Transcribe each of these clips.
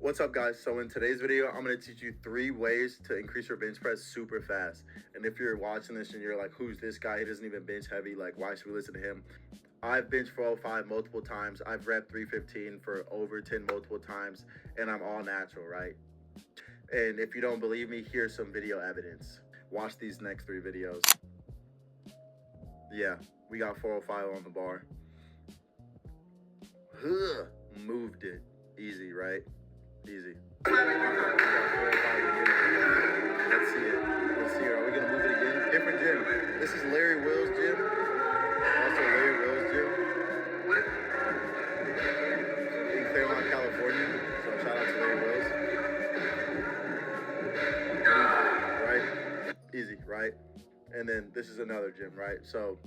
What's up, guys? So in today's video, I'm going to teach you 3 ways to increase your bench press super fast. And if you're watching this and you're like, who's this guy? He doesn't even bench heavy. Like, why should we listen to him? I've benched 405 multiple times. I've repped 315 for over 10 multiple times, and I'm all natural, right? And if you don't believe me, here's some video evidence. Watch these next 3 videos. Yeah, we got 405 on the bar. Moved it. Easy, right? Easy. Let's see it. Are we gonna move it again? Different gym. This is Larry Will's gym. Also Larry Will's gym in Claremont, California. So shout out to Larry Will's. Right? Easy, right? And then this is another gym, right? So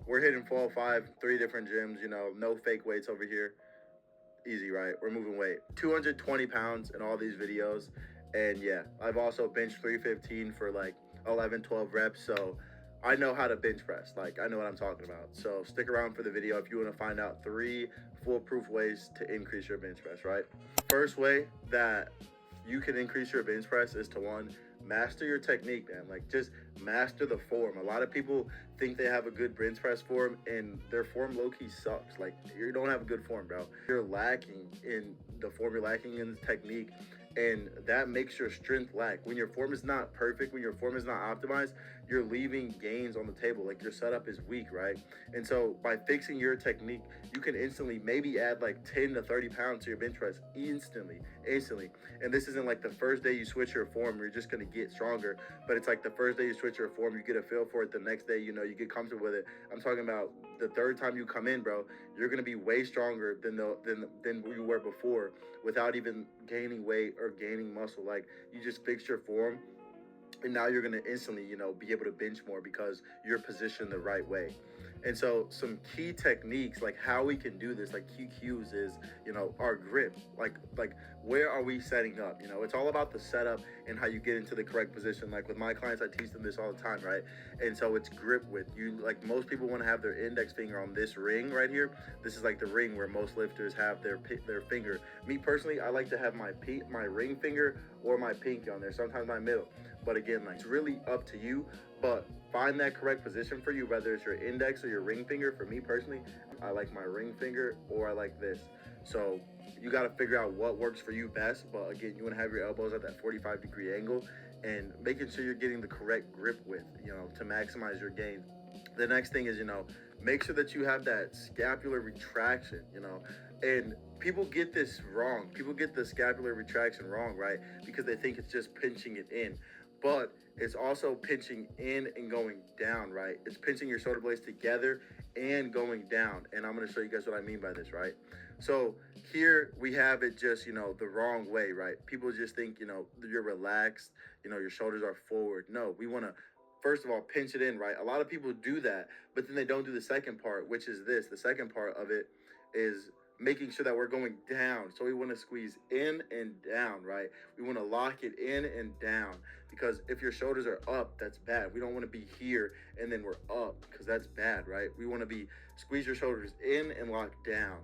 we're hitting 405, 3 different gyms, no fake weights over here. Easy, right? We're moving weight. 220 pounds in all these videos. And yeah, I've also benched 315 for like 11, 12 reps. So I know how to bench press. Like, I know what I'm talking about. So stick around for the video if you want to find out 3 foolproof ways to increase your bench press, right? First way that you can increase your bench press is to, 1, master your technique, man. Like, just master the form. A lot of people think they have a good bench press form, and their form low-key sucks. Like, you don't have a good form, bro. You're lacking in the form, you're lacking in the technique, and that makes your strength lack. When your form is not perfect, when your form is not optimized, you're leaving gains on the table. Like, your setup is weak, right? And so by fixing your technique, you can instantly maybe add like 10 to 30 pounds to your bench press instantly. And this isn't like the first day you switch your form, you're just going to get stronger, but it's like the first day you switch your form, you get a feel for it. The next day, you get comfortable with it. I'm talking about the third time you come in, bro, you're going to be way stronger than you were before without even gaining weight or gaining muscle. Like, you just fixed your form, and now you're going to instantly, be able to bench more because you're positioned the right way. And so some key techniques, like how we can do this, like QQs, is, our grip. Like where are we setting up? It's all about the setup and how you get into the correct position. Like with my clients, I teach them this all the time, right? And so it's grip width. Like, most people want to have their index finger on this ring right here. This is like the ring where most lifters have their finger. Me personally, I like to have my ring finger or my pinky on there, sometimes my middle. But again, like, it's really up to you, but find that correct position for you, whether it's your index or your ring finger. For me personally, I like my ring finger, or I like this. So you got to figure out what works for you best. But again, you want to have your elbows at that 45-degree angle and making sure you're getting the correct grip width, to maximize your gain. The next thing is, make sure that you have that scapular retraction, and people get this wrong. People get the scapular retraction wrong, right? Because they think it's just pinching it in. But it's also pinching in and going down, right? It's pinching your shoulder blades together and going down. And I'm going to show you guys what I mean by this, right? So here we have it just, the wrong way, right? People just think, you're relaxed, your shoulders are forward. No, we want to, first of all, pinch it in, right? A lot of people do that, but then they don't do the second part, which is this. The second part of it is making sure that we're going down. So we want to squeeze in and down, right? We want to lock it in and down, because if your shoulders are up, that's bad. We don't want to be here and then we're up, because that's bad, right? We want to squeeze your shoulders in and lock down.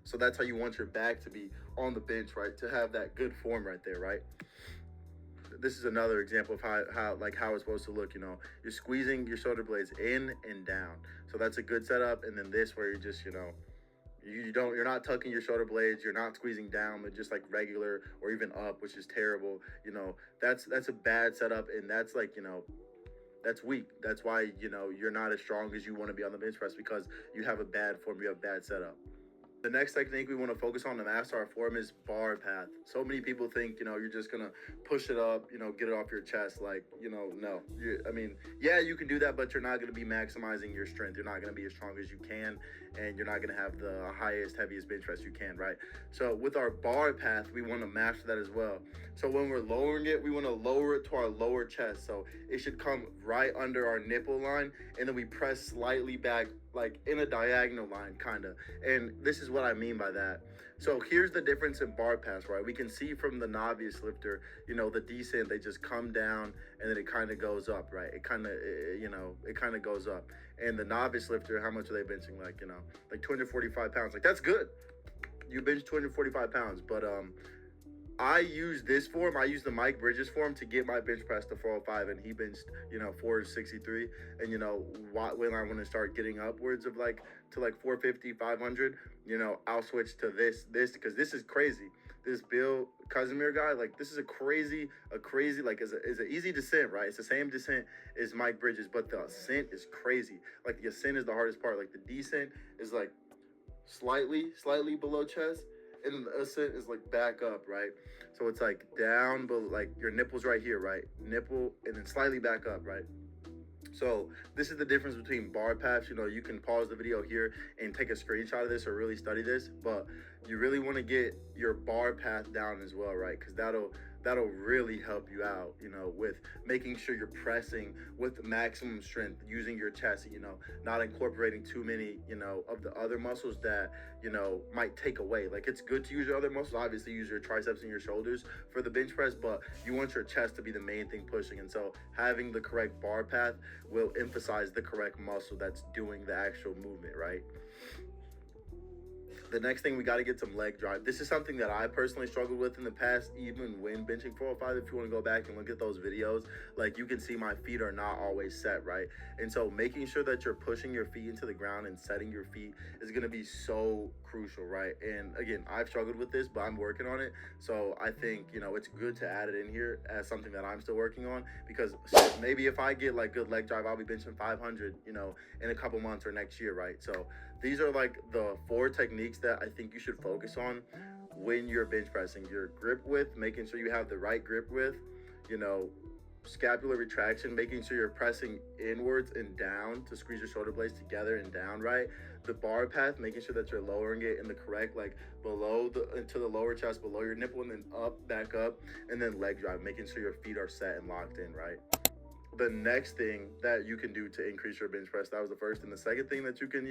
So that's how you want your back to be on the bench, right? To have that good form right there, right? This is another example of how it's supposed to look. You're squeezing your shoulder blades in and down. So that's a good setup. And then this, where you're just, you're not tucking your shoulder blades, you're not squeezing down, but just like regular or even up, which is terrible. That's a bad setup, and that's like, that's weak. That's why, you're not as strong as you want to be on the bench press, because you have a bad form, you have bad setup. The next technique we want to focus on to master our form is bar path. So many people think, you're just going to push it up, get it off your chest. Like, no. Yeah, you can do that, but you're not going to be maximizing your strength. You're not going to be as strong as you can, and you're not going to have the highest, heaviest bench press you can, right? So with our bar path, we want to master that as well. So when we're lowering it, we want to lower it to our lower chest. So it should come right under our nipple line, and then we press slightly back, like in a diagonal line, kind of. And this is what I mean by that. So here's the difference in bar paths, right? We can see from the novice lifter, the descent, they just come down and then it kind of goes up, right? It kind of goes up. And the novice lifter, how much are they benching? Like 245 pounds. Like, that's good. You bench 245 pounds, but I use this form. I use the Mike Bridges form to get my bench press to 405, and he benched 463. And when I want to start getting upwards of like to like 450, 500, I'll switch to this because this is crazy. This Bill Casimir guy, like this is a crazy like is an easy descent, right? It's the same descent as Mike Bridges, but the ascent is crazy. Like the ascent is the hardest part. Like the descent is like slightly below chest, and then the ascent is like back up, right? So it's like down, but like your nipples right here, right? Nipple, and then slightly back up, right? So this is the difference between bar paths. You can pause the video here and take a screenshot of this or really study this, but you really want to get your bar path down as well, right? Because that'll really help you out, with making sure you're pressing with maximum strength using your chest, not incorporating too many, of the other muscles that, might take away. Like it's good to use your other muscles, obviously use your triceps and your shoulders for the bench press, but you want your chest to be the main thing pushing. And so having the correct bar path will emphasize the correct muscle that's doing the actual movement, right? The next thing, we got to get some leg drive. This is something that I personally struggled with in the past, even when benching 405. If you want to go back and look at those videos, like you can see my feet are not always set, right? And so making sure that you're pushing your feet into the ground and setting your feet is going to be so crucial, right? And again, I've struggled with this, but I'm working on it. So I think, it's good to add it in here as something that I'm still working on, because maybe if I get like good leg drive, I'll be benching 500, in a couple months or next year, right? So these are like the 4 techniques that I think you should focus on when you're bench pressing. Your grip width, making sure you have the right grip width, scapular retraction, making sure you're pressing inwards and down to squeeze your shoulder blades together and down, right? The bar path, making sure that you're lowering it in the correct, like below into the lower chest, below your nipple, and then up, back up, and then leg drive, making sure your feet are set and locked in, right? The next thing that you can do to increase your bench press, that was the first. And the second thing that you can,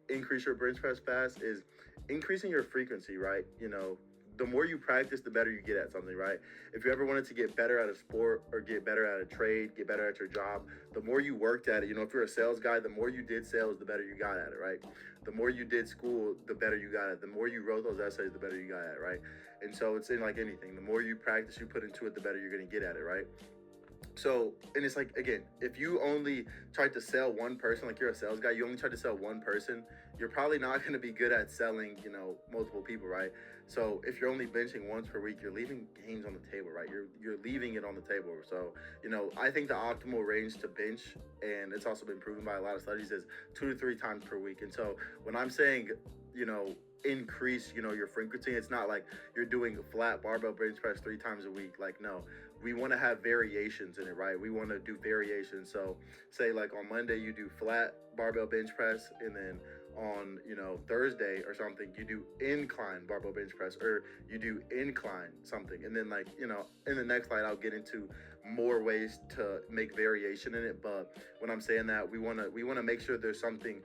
increase your bench press fast is increasing your frequency, right? The more you practice, the better you get at something, right? If you ever wanted to get better at a sport or get better at a trade, get better at your job, the more you worked at it, if you're a sales guy, the more you did sales, the better you got at it, right? The more you did school, the better you got at it. The more you wrote those essays, the better you got at it, right? And so it's in like anything. The more you practice, you put into it, the better you're going to get at it, right? So, and it's like, again, if you only try to sell one person, like you're a sales guy, you only try to sell one person, you're probably not going to be good at selling, multiple people, right? So if you're only benching once per week, you're leaving gains on the table, right? You're leaving it on the table. So, I think the optimal range to bench, and it's also been proven by a lot of studies, is 2 to 3 times per week. And so when I'm saying, increase, your frequency, it's not like you're doing flat barbell bench press 3 times a week. Like, no, we want to have variations in it, right? We want to do variations. So say like on Monday you do flat barbell bench press, and then on Thursday or something you do incline barbell bench press, or you do incline something, and then like in the next slide I'll get into more ways to make variation in it. But when I'm saying that, we want to make sure there's something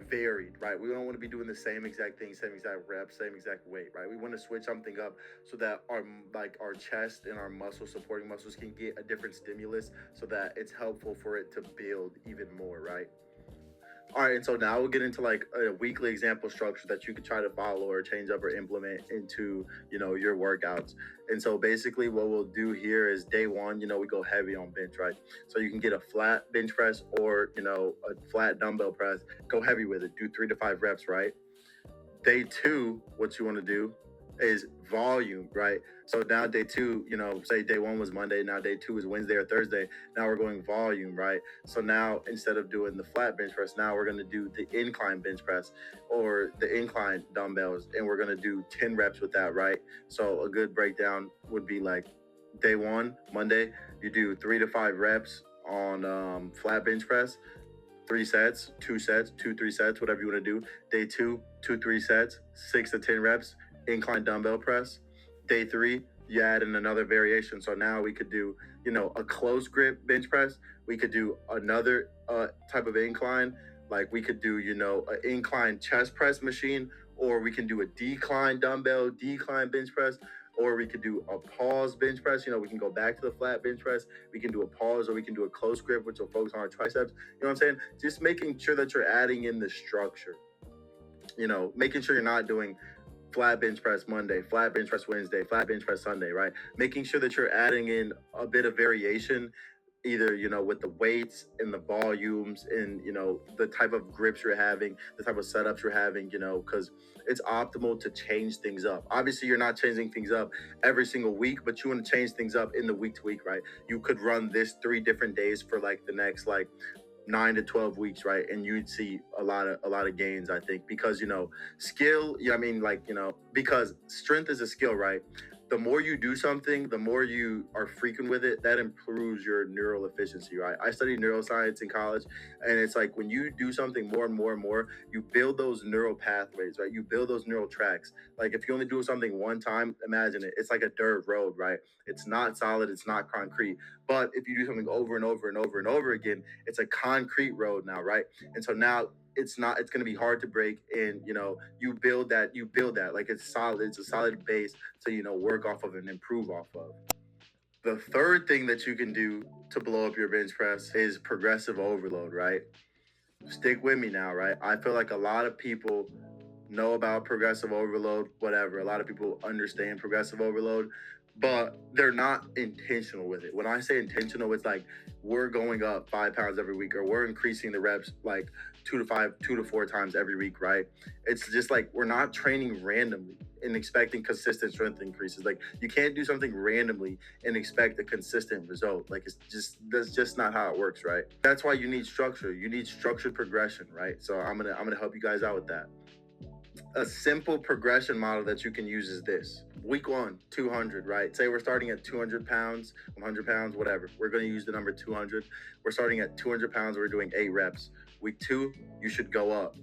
varied, right? We don't want to be doing the same exact thing, same exact reps, same exact weight, right? We want to switch something up so that our chest and our supporting muscles can get a different stimulus, so that it's helpful for it to build even more, right? All right, and so now we'll get into like a weekly example structure that you could try to follow or change up or implement into, your workouts. And so basically what we'll do here is day 1, we go heavy on bench, right? So you can get a flat bench press or, a flat dumbbell press, go heavy with it, do 3 to 5 reps, right? Day 2, what you want to do is volume, right? So now day 2, say day 1 was Monday, now day 2 is Wednesday or Thursday. Now we're going volume, right? So now instead of doing the flat bench press, now we're going to do the incline bench press or the incline dumbbells, and we're going to do 10 reps with that, right? So a good breakdown would be like day 1, Monday, you do 3 to 5 reps on flat bench press, 3 sets, 2 sets, 2, 3 sets, whatever you want to do. Day 2, 2, 3 sets, 6 to 10 reps, incline dumbbell press. Day 3, you add in another variation. So now we could do, a close grip bench press. We could do another type of incline. Like we could do, an incline chest press machine, or we can do a decline dumbbell, decline bench press, or we could do a pause bench press. We can go back to the flat bench press. We can do a pause, or we can do a close grip, which will focus on our triceps. You know what I'm saying? Just making sure that you're adding in the structure. Making sure you're not doing flat bench press Monday, flat bench press Wednesday, flat bench press Sunday, right? Making sure that you're adding in a bit of variation, either with the weights and the volumes and the type of grips you're having, the type of setups you're having, because it's optimal to change things up. Obviously you're not changing things up every single week, but you want to change things up in the week to week, right? You could run this 3 different days for like the next like 9 to 12 weeks, right? And you'd see a lot of gains, I think, because skill. Yeah, I mean, like because strength is a skill, right? The more you do something, the more you are frequent with it, that improves your neural efficiency, right? I studied neuroscience in college, and it's like when you do something more and more and more, you build those neural pathways, right? You build those neural tracks. Like if you only do something one time, imagine it. It's like a dirt road, right? It's not solid, it's not concrete. But if you do something over and over and over and over again, it's a concrete road now, right? And so now it's going to be hard to break, and you build that like it's solid, it's a solid base to work off of and improve off of. The third thing that you can do to blow up your bench press is progressive overload, right? Stick with me now, right? I feel like a lot of people know about progressive overload, whatever. A lot of people understand progressive overload, but they're not intentional with it. When I say intentional, it's like we're going up 5 pounds every week, or we're increasing the reps like 2 to 4 times every week, right? It's just like we're not training randomly and expecting consistent strength increases. Like you can't do something randomly and expect a consistent result. Like that's just not how it works, right? That's why you need structure. You need structured progression, right? So I'm gonna help you guys out with that. A simple progression model that you can use is this. Week 1, 200, right? Say we're starting at 200 pounds, 100 pounds, whatever. We're going to use the number 200. We're starting at 200 pounds. We're doing 8 reps. Week 2, you should go up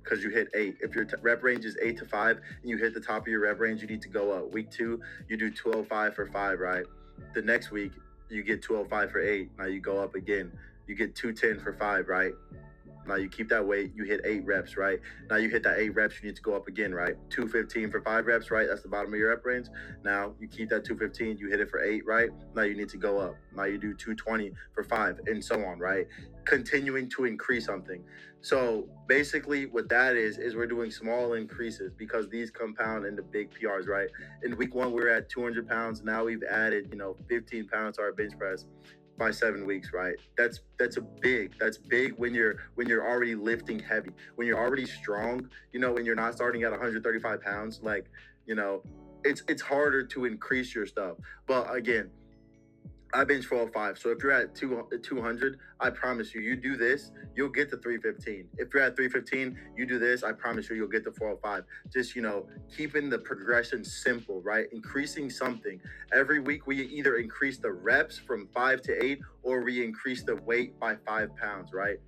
because you hit 8. If your rep range is 8 to 5 and you hit the top of your rep range, you need to go up. Week 2, you do 205 for 5, right? The next week, you get 205 for 8. Now you go up again. You get 210 for 5, right? Now you keep that weight, you hit 8 reps, right? Now you hit that 8 reps, you need to go up again, right? 215 for 5 reps, right? That's the bottom of your rep range. Now you keep that 215, you hit it for 8, right? Now you need to go up. Now you do 220 for 5, and so on, right? Continuing to increase something. So basically what that is we're doing small increases because these compound into big PRs, right? In week 1, we were at 200 pounds. Now we've added, 15 pounds to our bench press by 7 weeks, right? That's big when you're already lifting heavy, when you're already strong, when you're not starting at 135 pounds, like, it's harder to increase your stuff. But again, I bench 405. So if you're at 200, I promise you do this, you'll get to 315. If you're at 315, you do this, I promise you'll get to 405. Just, keeping the progression simple, right? Increasing something. Every week, we either increase the reps from 5 to 8, or we increase the weight by 5 pounds, right?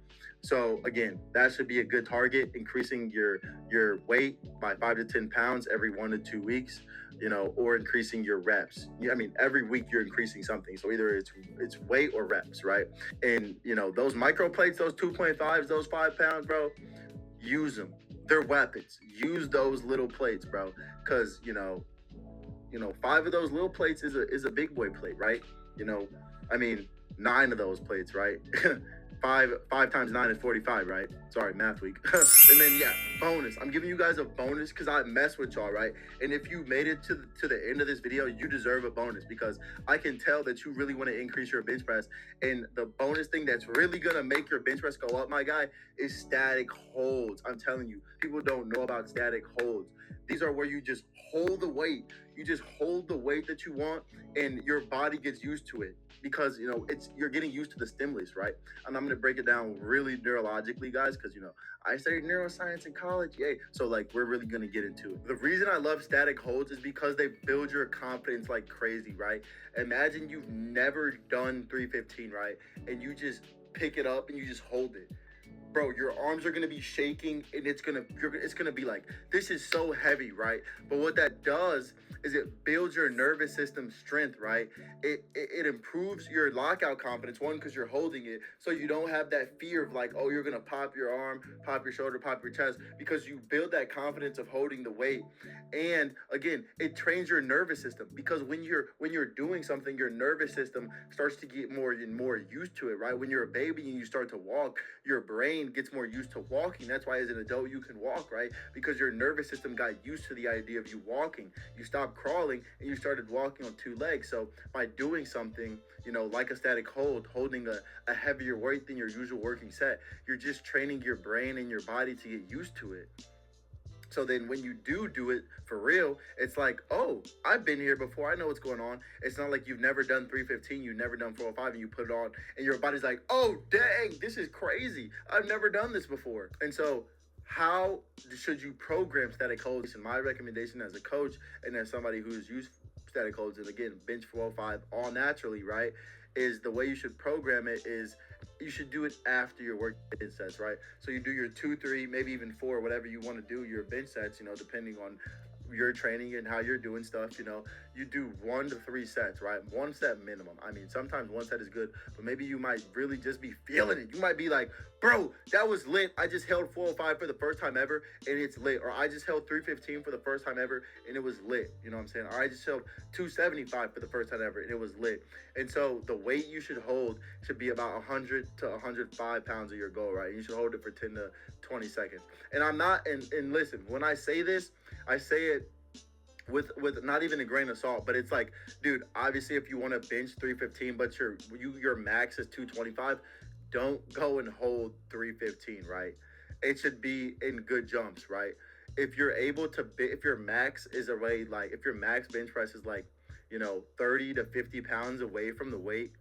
So again, that should be a good target, increasing your weight by 5 to 10 pounds every 1 to 2 weeks, or increasing your reps. I mean, every week you're increasing something. So either it's weight or reps, right? And those micro plates, those 2.5s, those 5 pounds, bro, use them. They're weapons. Use those little plates, bro. Cause 5 of those little plates is a big boy plate, right? I mean, 9 of those plates, right? Five times 9 is 45, right? Sorry, math week. And then bonus. I'm giving you guys a bonus because I mess with y'all, right? And if you made it to the end of this video, you deserve a bonus because I can tell that you really want to increase your bench press. And the bonus thing that's really gonna make your bench press go up, my guy, is static holds. I'm telling you, people don't know about static holds. These are where you just hold the weight. You just hold the weight that you want, and your body gets used to it because you're getting used to the stimulus, right? And I'm gonna break it down really neurologically, guys, because I studied neuroscience in college, yay. So like we're really gonna get into it. The reason I love static holds is because they build your confidence like crazy, right? Imagine you've never done 315, right? And you just pick it up and you just hold it. Bro, your arms are gonna be shaking, and it's gonna be like, this is so heavy, right? But what that does is it builds your nervous system strength, right? It improves your lockout confidence, one, because you're holding it, so you don't have that fear of like, oh, you're gonna pop your arm, pop your shoulder, pop your chest, because you build that confidence of holding the weight. And again, it trains your nervous system, because when you're doing something, your nervous system starts to get more and more used to it, right? When you're a baby and you start to walk, your brain brain gets more used to walking. That's why as an adult you can walk, right? Because your nervous system got used to the idea of you walking. You stopped crawling and you started walking on two legs. So by doing something, like a static hold, holding a heavier weight than your usual working set, you're just training your brain and your body to get used to it. So then when you do it for real, it's like, oh, I've been here before. I know what's going on. It's not like you've never done 315, you've never done 405, and you put it on, and your body's like, oh, dang, this is crazy. I've never done this before. And so how should you program static holds? And my recommendation as a coach and as somebody who's used static holds, and again, bench 405 all naturally, right, is the way you should program it is you should do it after your work bench sets, right? So you do your 2, 3, maybe even 4, whatever you want to do, your bench sets, depending on your training and how you're doing stuff, you do 1 to 3 sets, right? 1 set minimum. I mean, sometimes 1 set is good, but maybe you might really just be feeling it. You might be like, bro, that was lit. I just held 405 for the first time ever and it's lit. Or I just held 315 for the first time ever and it was lit. You know what I'm saying? Or I just held 275 for the first time ever and it was lit. And so the weight you should hold should be about 100 to 105 pounds of your goal, right? You should hold it for 10 to 20 seconds. And I'm not, and listen, when I say this, I say it with not even a grain of salt, but it's like, dude, obviously if you want to bench 315 but your max is 225, don't go and hold 315, right? It should be in good jumps, right? If you're able to if your max is away, like if your max bench press is like 30 to 50 pounds away from the weight,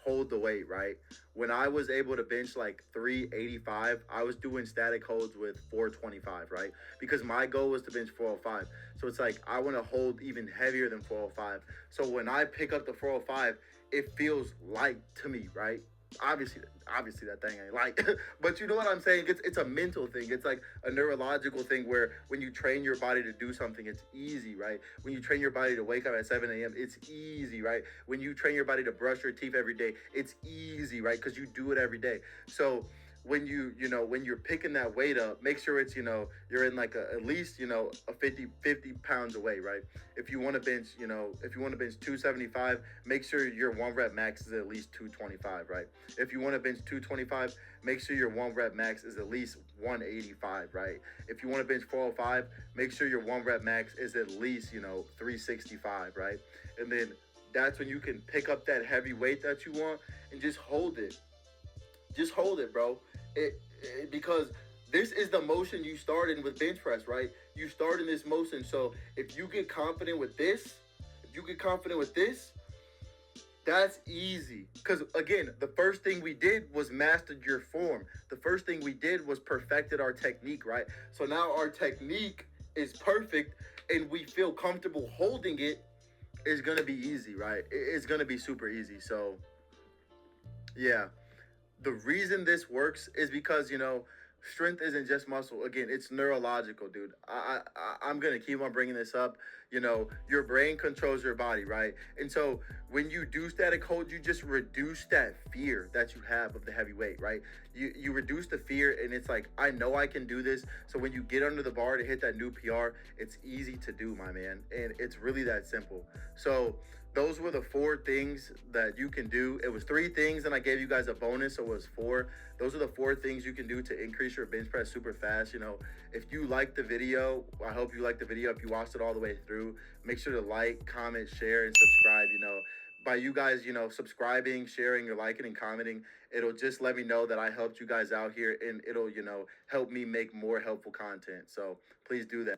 hold the weight, right? When I was able to bench like 385, I was doing static holds with 425, right? Because my goal was to bench 405. So it's like I want to hold even heavier than 405. So when I pick up the 405, it feels light to me, right? Obviously that thing ain't light, but you know what I'm saying? It's a mental thing. It's like a neurological thing where when you train your body to do something, it's easy, right? When you train your body to wake up at 7 a.m., it's easy, right? When you train your body to brush your teeth every day, it's easy, right? Because you do it every day. So when when you're picking that weight up, make sure it's you're in like at least a 50 pounds away, right? If you want to bench 275, make sure your 1 rep max is at least 225, right? If you want to bench 225, make sure your 1 rep max is at least 185, right? If you want to bench 405, make sure your 1 rep max is at least 365, right? And then that's when you can pick up that heavy weight that you want and just hold it. Just hold it, bro. Because this is the motion you start in with bench press, right? You start in this motion. So if you get confident with this, that's easy. Because again, the first thing we did was mastered your form. The first thing we did was perfected our technique, right? So now our technique is perfect and we feel comfortable holding it. It's gonna be easy, right? It's gonna be super easy. So yeah, the reason this works is because strength isn't just muscle. Again, it's neurological, dude. I'm gonna keep on bringing this up. Your brain controls your body, right? And so when you do static hold, you just reduce that fear that you have of the heavy weight, right? You reduce the fear, and it's like, I know I can do this. So when you get under the bar to hit that new PR, it's easy to do, my man, and it's really that simple. So those were the 4 things that you can do. It was 3 things, and I gave you guys a bonus, so it was 4. Those are the 4 things you can do to increase your bench press super fast. If you liked the video, I hope you liked the video. If you watched it all the way through, make sure to like, comment, share, and subscribe. By you guys, subscribing, sharing, or liking and commenting, it'll just let me know that I helped you guys out here, and it'll, help me make more helpful content. So please do that.